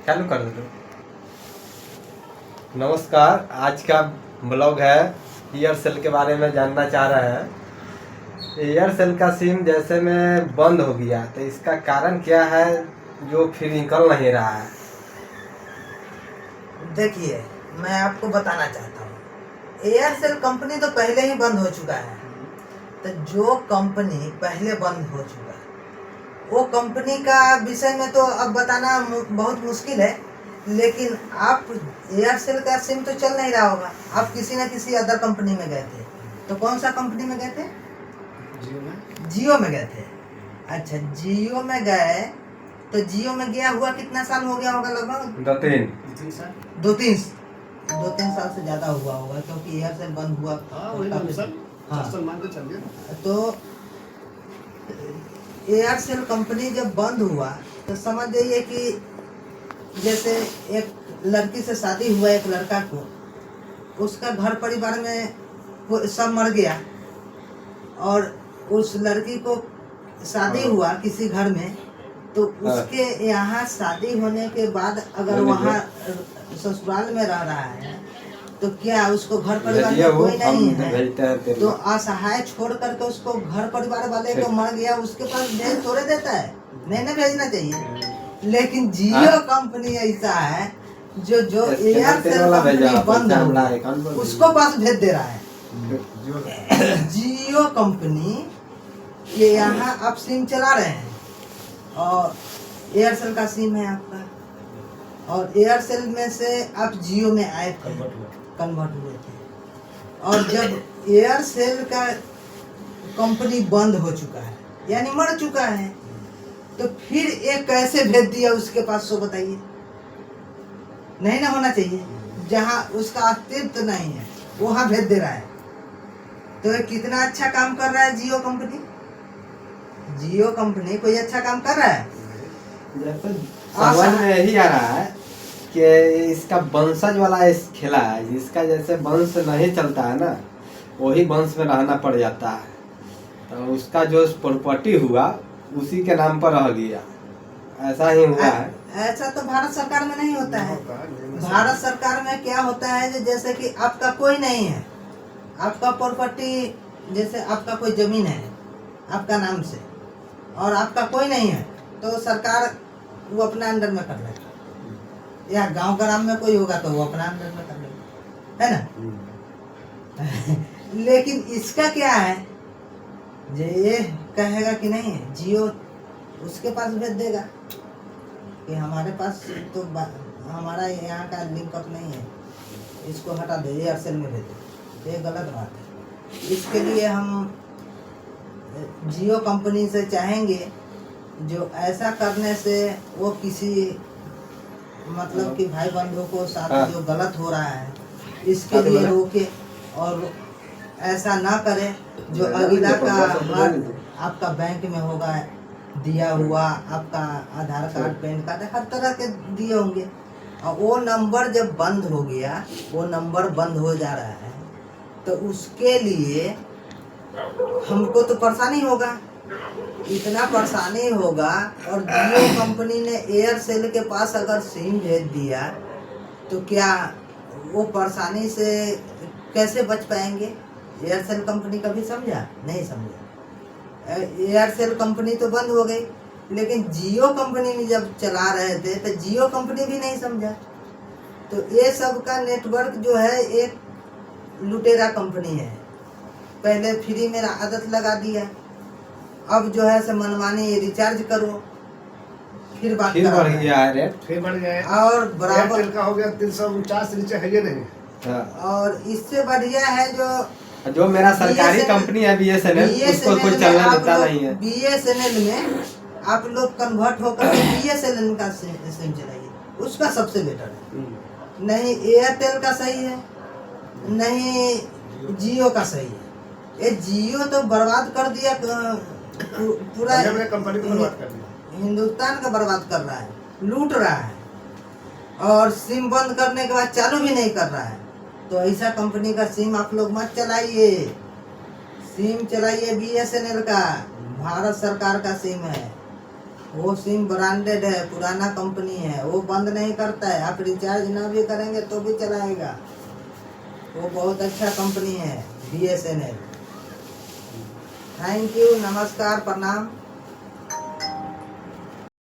चालू कर दो। नमस्कार, आज का ब्लॉग है एयरसेल के बारे में जानना चाह रहे हैं। एयरसेल का सिम जैसे में बंद हो गया तो इसका कारण क्या है जो फिर निकल नहीं रहा है? देखिए, मैं आपको बताना चाहता हूँ, एयरसेल कंपनी तो पहले ही बंद हो चुका है। तो जो कंपनी पहले बंद हो चुका है वो कंपनी का विषय में तो अब बताना बहुत मुश्किल है, लेकिन आप एयरसेल का सिम तो चल नहीं रहा होगा। आप किसी न किसी अदर कंपनी में गए थे, तो कौन सा कंपनी में गए थे? जियो में गए थे। अच्छा, जियो में गए तो जियो में गया हुआ कितना साल हो गया होगा? लगभग दो तीन साल से ज्यादा हुआ होगा, क्योंकि एयरसेल बंद हुआ। तो एयरसेल कंपनी जब बंद हुआ तो समझ जाइए कि जैसे एक लड़की से शादी हुआ, एक लड़का को, उसका घर परिवार में सब मर गया, और उस लड़की को शादी हुआ किसी घर में, तो उसके यहाँ शादी होने के बाद अगर वहाँ ससुराल में रह रहा है तो क्या उसको घर परिवार में कोई नहीं है? तो असहाय छोड़ करके उसको घर परिवार वाले को मर गया उसके पास भेज थोड़े देता है? नहीं भेजना चाहिए। लेकिन जियो कंपनी ऐसा है जो एयरसेल कंपनी बंद हो उसको पास भेज दे रहा है। जियो कंपनी के यहाँ आप सिम चला रहे हैं और एयरसेल का सिम है आपका, और एयरसेल में से आप जियो में आए थे, कन्वर्ट हुए थे, और जब एयरसेल का कंपनी बंद हो चुका है यानी मर चुका है, तो फिर एक कैसे भेज दिया उसके पास? सो बताइए। नहीं ना होना चाहिए। जहाँ उसका अस्तित्व नहीं है वहाँ भेज दे रहा है। तो ये कितना अच्छा काम कर रहा है जियो कंपनी। जियो कंपनी कोई अच्छा काम कर रहा है? समझ में यही आ रहा है कि इसका वंशज वाला इस खेला है, जिसका जैसे वंश नहीं चलता है ना, वही वंश में रहना पड़ जाता है। तो उसका जो प्रॉपर्टी हुआ उसी के नाम पर रह गया, ऐसा ही हुआ है। ऐसा तो भारत सरकार में नहीं होता है। भारत सरकार में क्या होता है, जैसे कि आपका कोई नहीं है, आपका प्रॉपर्टी, जैसे आपका कोई जमीन है आपका नाम से और आपका कोई नहीं है, तो सरकार वो अपना अंडर में कर लेगा, या गांव ग्राम में कोई होगा तो वो अपना अंडर में कर लेगा, है ना? लेकिन इसका क्या है, ये कहेगा कि नहीं, जियो उसके पास भेज देगा कि हमारे पास तो हमारा यहाँ का लिंकअप नहीं है, इसको हटा दो, एयरसेल में भेज दो। ये गलत बात है। इसके लिए हम जियो कंपनी से चाहेंगे, जो ऐसा करने से वो किसी मतलब कि भाई बंधु को साथ जो गलत हो रहा है इसके लिए रोके, और ऐसा ना करे जो अगला का हर आपका बैंक में होगा दिया हुआ, आपका आधार कार्ड, पैन कार्ड, हर तरह के दिए होंगे, और वो नंबर जब बंद हो गया, वो नंबर बंद हो जा रहा है, तो उसके लिए हमको तो परेशानी होगा, इतना परेशानी होगा। और जियो कंपनी ने एयरसेल के पास अगर सिम भेज दिया तो क्या वो परेशानी से कैसे बच पाएंगे? एयरसेल कंपनी कभी समझा? नहीं समझा। एयरसेल कंपनी तो बंद हो गई, लेकिन जियो कंपनी में जब चला रहे थे तो जियो कंपनी भी नहीं समझा। तो ये सब का नेटवर्क जो है एक लुटेरा कंपनी है। पहले फ्री में आदत लगा दिया, अब जो है से मनमानी रिचार्ज करो, फिर बात बढ़ गया है रेट, फिर बढ़ गया है, और बराबर का हो गया 349 से नीचे है ये नहीं। और इससे बढ़िया है जो मेरा सरकारी कंपनी है BSNL, उसको कोई चलना देता नहीं है। BSNL में आप लोग कन्वर्ट होकर BSNL का सिम चलाइए, उसका सबसे बेटर है। नहीं एयरटेल का सही है, नहीं जियो का सही है। ये जियो तो बर्बाद कर दिया, पूरा कंपनी को बर्बाद कर दिया, हिंदुस्तान का बर्बाद कर रहा है, लूट रहा है, और सिम बंद करने के बाद चालू भी नहीं कर रहा है। तो ऐसा कंपनी का सिम आप लोग मत चलाइए। सिम चलाइए BSNL का, भारत सरकार का सिम है, वो सिम ब्रांडेड है, पुराना कंपनी है, वो बंद नहीं करता है। आप रिचार्ज ना भी करेंगे तो भी चलाएगा। वो बहुत अच्छा कंपनी है BSNL। थैंक यू, नमस्कार, प्रणाम।